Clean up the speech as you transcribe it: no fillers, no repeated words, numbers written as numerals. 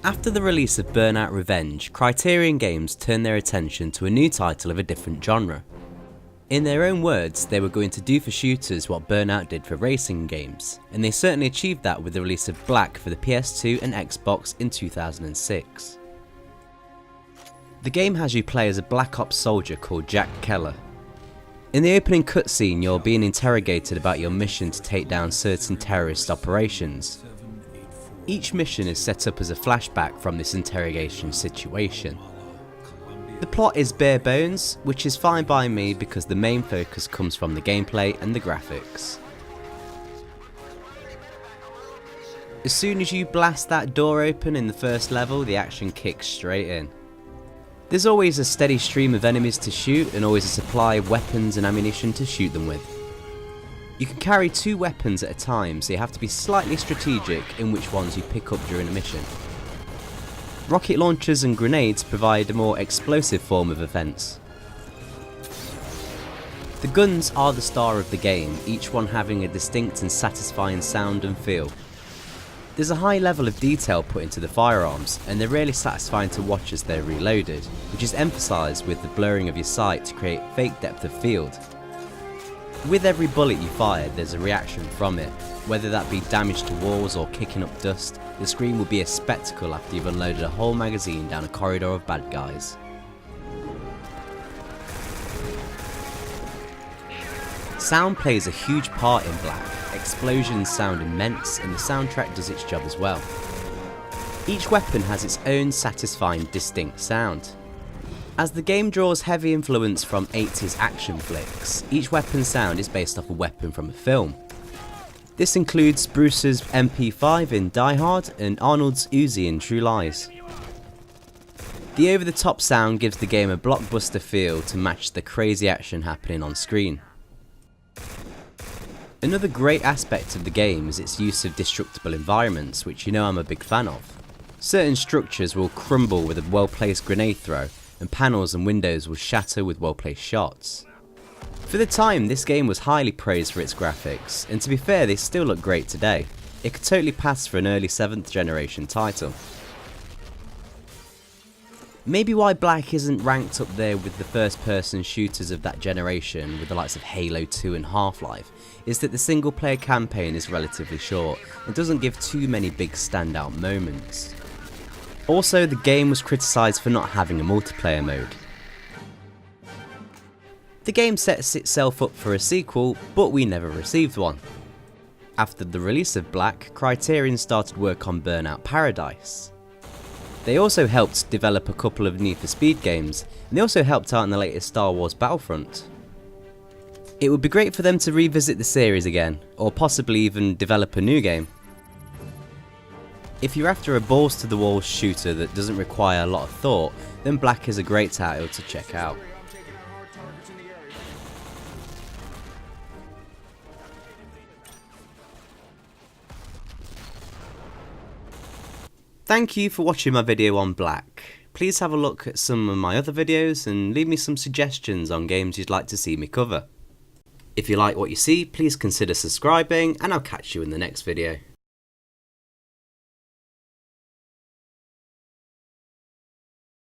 After the release of Burnout Revenge, Criterion Games turned their attention to a new title of a different genre. In their own words, they were going to do for shooters what Burnout did for racing games, and they certainly achieved that with the release of Black for the PS2 and Xbox in 2006. The game has you play as a Black Ops soldier called Jack Keller. In the opening cutscene, you're being interrogated about your mission to take down certain terrorist operations. Each mission is set up as a flashback from this interrogation situation. The plot is bare bones, which is fine by me because the main focus comes from the gameplay and the graphics. As soon as you blast that door open in the first level, the action kicks straight in. There's always a steady stream of enemies to shoot and always a supply of weapons and ammunition to shoot them with. You can carry 2 weapons at a time, so you have to be slightly strategic in which ones you pick up during a mission. Rocket launchers and grenades provide a more explosive form of offence. The guns are the star of the game, each one having a distinct and satisfying sound and feel. There's a high level of detail put into the firearms, and they're really satisfying to watch as they're reloaded, which is emphasised with the blurring of your sight to create fake depth of field. With every bullet you fire, there's a reaction from it. Whether that be damage to walls or kicking up dust, the screen will be a spectacle after you've unloaded a whole magazine down a corridor of bad guys. Sound plays a huge part in Black. Explosions sound immense and the soundtrack does its job as well. Each weapon has its own satisfying, distinct sound. As the game draws heavy influence from 80s action flicks, each weapon's sound is based off a weapon from a film. This includes Bruce's MP5 in Die Hard and Arnold's Uzi in True Lies. The over-the-top sound gives the game a blockbuster feel to match the crazy action happening on screen. Another great aspect of the game is its use of destructible environments, which you know I'm a big fan of. Certain structures will crumble with a well-placed grenade throw, and panels and windows will shatter with well-placed shots. For the time, this game was highly praised for its graphics, and to be fair, they still look great today. It could totally pass for an early 7th generation title. Maybe why Black isn't ranked up there with the first person shooters of that generation with the likes of Halo 2 and Half-Life is that the single player campaign is relatively short and doesn't give too many big standout moments. Also, the game was criticised for not having a multiplayer mode. The game sets itself up for a sequel, but we never received one. After the release of Black, Criterion started work on Burnout Paradise. They also helped develop a couple of Need for Speed games, and they also helped out in the latest Star Wars Battlefront. It would be great for them to revisit the series again, or possibly even develop a new game. If you're after a balls to the wall shooter that doesn't require a lot of thought, then Black is a great title to check out. Thank you for watching my video on Black. Please have a look at some of my other videos and leave me some suggestions on games you'd like to see me cover. If you like what you see, please consider subscribing and I'll catch you in the next video.